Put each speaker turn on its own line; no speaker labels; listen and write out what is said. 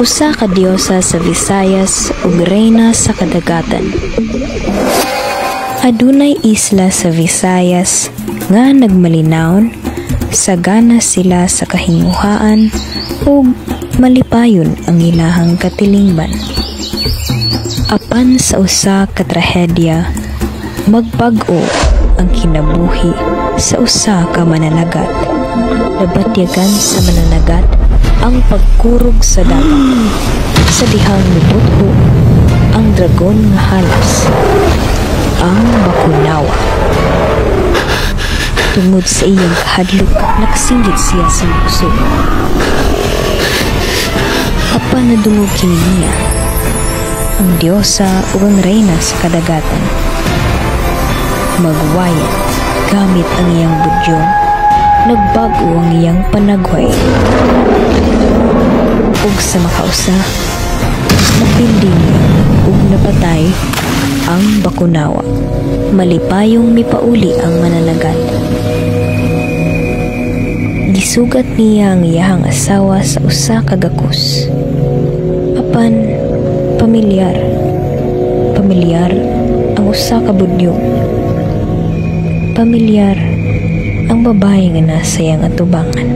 Usa ka diyosa sa Visayas ug reyna sa kadagatan. Adunay isla sa Visayas nga nagmalinawon, sagana sila sa kahinguhaan ug malipayon ang ilahang katilingban. Apan sa usa ka trahedya, magbag-o ang kinabuhi sa usa ka mananagat. Nabatyagan sa mananagat ang pagkurog sa dagat. Sa dihang nibutho ang dragon nga halas, ang Bakunawa. Tungod sa iyang kahadlok, nakasinggit siya sa puso. Apan nadungog kini niya ang diyosa ug ang reyna sa kadagatan. Magwayat gamit ang iyang budyong, nagbago ang iyang panagway. Ug sa makausa, napindi niya ug napatay ang Bakunawa. Malipayong mipauli ang mananagat. Gisugat niya ang iyahang asawa sa usa ka gakos. Apan pamilyar ang usa ka budyong. Pamilyar ang babae nga nasa iyang atubangan.